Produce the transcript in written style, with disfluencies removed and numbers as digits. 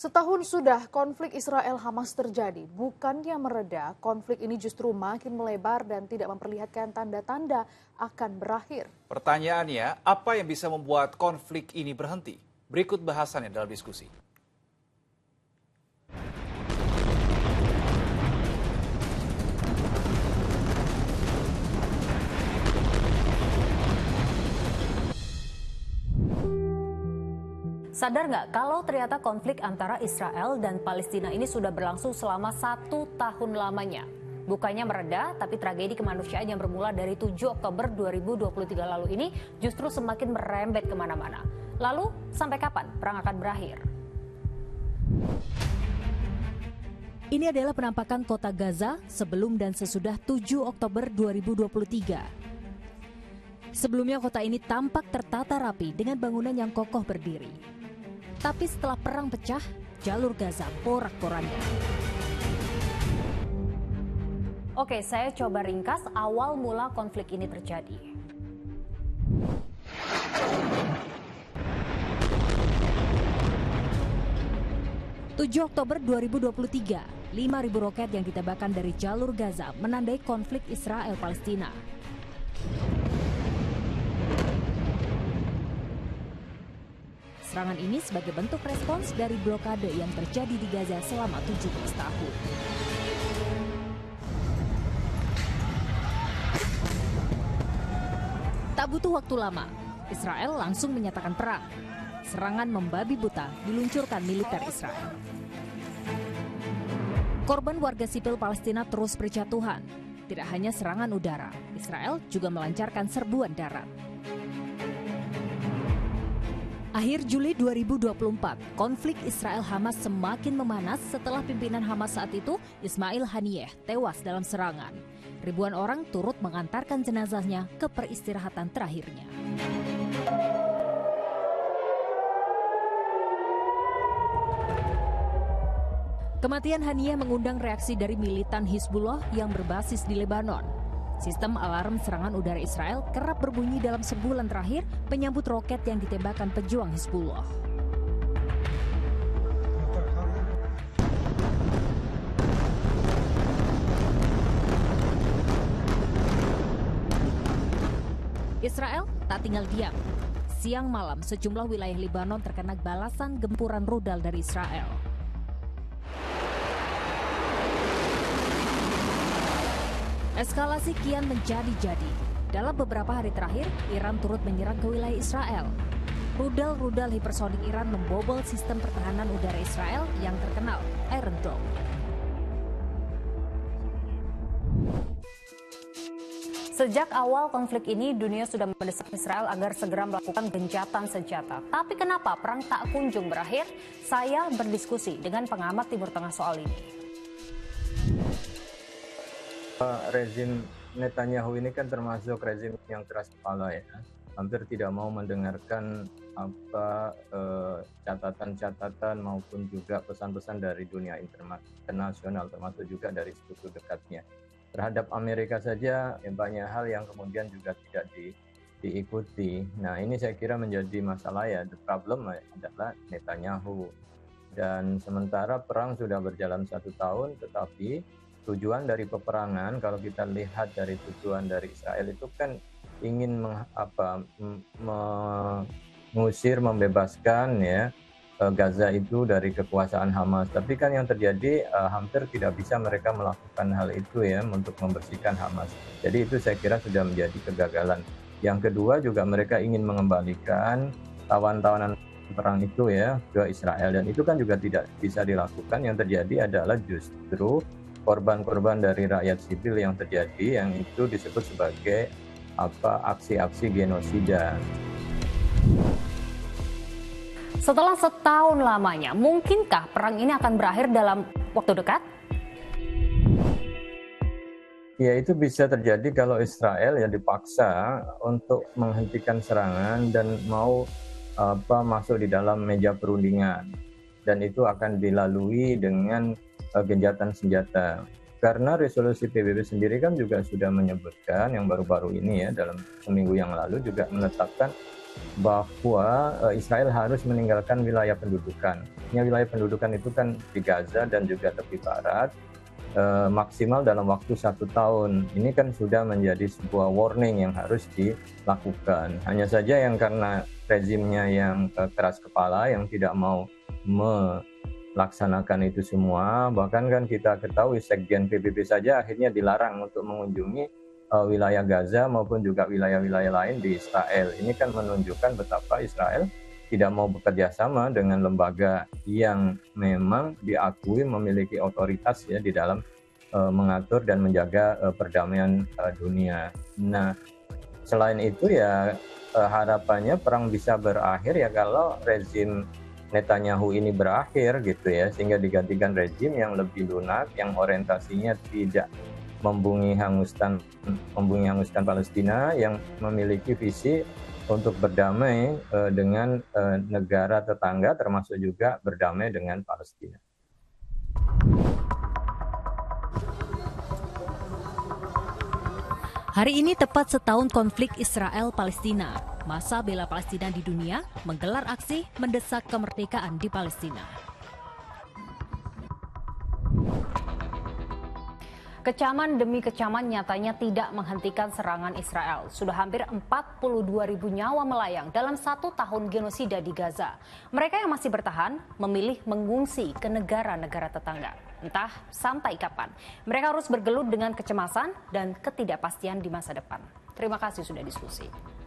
Setahun sudah konflik Israel-Hamas terjadi. Bukannya mereda, konflik ini justru makin melebar dan tidak memperlihatkan tanda-tanda akan berakhir. Pertanyaannya, apa yang bisa membuat konflik ini berhenti? Berikut bahasannya dalam diskusi. Sadar nggak kalau ternyata konflik antara Israel dan Palestina ini sudah berlangsung selama 1 tahun lamanya. Bukannya mereda, tapi tragedi kemanusiaan yang bermula dari 7 Oktober 2023 lalu ini justru semakin merembet kemana-mana. Lalu, sampai kapan perang akan berakhir? Ini adalah penampakan kota Gaza sebelum dan sesudah 7 Oktober 2023. Sebelumnya kota ini tampak tertata rapi dengan bangunan yang kokoh berdiri. Tapi setelah perang pecah, jalur Gaza porak-poranda. Oke, saya coba ringkas awal mula konflik ini terjadi. (7 Oktober 2023, 5.000 roket yang ditembakkan dari jalur Gaza menandai konflik Israel-Palestina. Serangan ini sebagai bentuk respons dari blokade yang terjadi di Gaza selama 17 tahun. Tak butuh waktu lama, Israel langsung menyatakan perang. Serangan membabi buta diluncurkan militer Israel. Korban warga sipil Palestina terus berjatuhan. Tidak hanya serangan udara, Israel juga melancarkan serbuan darat. Akhir Juli 2024, konflik Israel-Hamas semakin memanas setelah pimpinan Hamas saat itu, Ismail Haniyeh, tewas dalam serangan. Ribuan orang turut mengantarkan jenazahnya ke peristirahatan terakhirnya. Kematian Haniyeh mengundang reaksi dari militan Hizbullah yang berbasis di Lebanon. Sistem alarm serangan udara Israel kerap berbunyi dalam sebulan terakhir menyambut roket yang ditembakkan pejuang Hizbullah. Israel tak tinggal diam. Siang malam sejumlah wilayah Lebanon terkena balasan gempuran rudal dari Israel. Eskalasi kian menjadi-jadi. Dalam beberapa hari terakhir, Iran turut menyerang ke wilayah Israel. Rudal-rudal hipersonik Iran membobol sistem pertahanan udara Israel yang terkenal Iron Dome. Sejak awal konflik ini, dunia sudah mendesak Israel agar segera melakukan gencatan senjata. Tapi kenapa perang tak kunjung berakhir? Saya berdiskusi dengan pengamat Timur Tengah soal ini. Rezim Netanyahu ini kan termasuk rezim yang keras kepala ya, hampir tidak mau mendengarkan catatan-catatan maupun juga pesan-pesan dari dunia internasional, termasuk juga dari sekutu dekatnya. Terhadap Amerika saja banyak hal yang kemudian juga tidak diikuti. Nah ini saya kira menjadi masalah ya, the problem adalah Netanyahu. Dan sementara perang sudah berjalan 1 tahun, tetapi tujuan dari peperangan, kalau kita lihat dari tujuan dari Israel itu kan ingin mengusir, membebaskan ya Gaza itu dari kekuasaan Hamas. Tapi kan yang terjadi hampir tidak bisa mereka melakukan hal itu ya untuk membersihkan Hamas. Jadi itu saya kira sudah menjadi kegagalan. Yang kedua juga mereka ingin mengembalikan tawan-tawanan perang itu ya ke Israel, dan itu kan juga tidak bisa dilakukan. Yang terjadi adalah justru korban-korban dari rakyat sipil yang terjadi, yang itu disebut sebagai aksi-aksi genosida. Setelah setahun lamanya, mungkinkah perang ini akan berakhir dalam waktu dekat? Ya itu bisa terjadi kalau Israel ya dipaksa untuk menghentikan serangan dan mau masuk di dalam meja perundingan, dan itu akan dilalui dengan gencatan senjata. Karena resolusi PBB sendiri kan juga sudah menyebutkan yang baru-baru ini ya, dalam seminggu yang lalu juga menetapkan bahwa Israel harus meninggalkan wilayah pendudukan. Wilayah pendudukan itu kan di Gaza dan juga tepi barat, maksimal dalam waktu 1 tahun. Ini kan sudah menjadi sebuah warning yang harus dilakukan. Hanya saja yang karena rezimnya yang keras kepala, yang tidak mau melaksanakan itu semua, bahkan kan kita ketahui Sekjen PBB saja akhirnya dilarang untuk mengunjungi wilayah Gaza maupun juga wilayah-wilayah lain di Israel. Ini kan menunjukkan betapa Israel tidak mau bekerja sama dengan lembaga yang memang diakui memiliki otoritas ya di dalam mengatur dan menjaga perdamaian dunia. Nah, selain itu ya harapannya perang bisa berakhir ya kalau rezim Netanyahu ini berakhir gitu ya, sehingga digantikan rezim yang lebih lunak, yang orientasinya tidak membumi hanguskan Palestina, yang memiliki visi untuk berdamai dengan negara tetangga, termasuk juga berdamai dengan Palestina. Hari ini tepat setahun konflik Israel-Palestina. Masa Bela Palestina di dunia menggelar aksi mendesak kemerdekaan di Palestina. Kecaman demi kecaman nyatanya tidak menghentikan serangan Israel. Sudah hampir 42.000 nyawa melayang dalam 1 tahun genosida di Gaza. Mereka yang masih bertahan memilih mengungsi ke negara-negara tetangga. Entah sampai kapan. Mereka harus bergelut dengan kecemasan dan ketidakpastian di masa depan. Terima kasih sudah diskusi.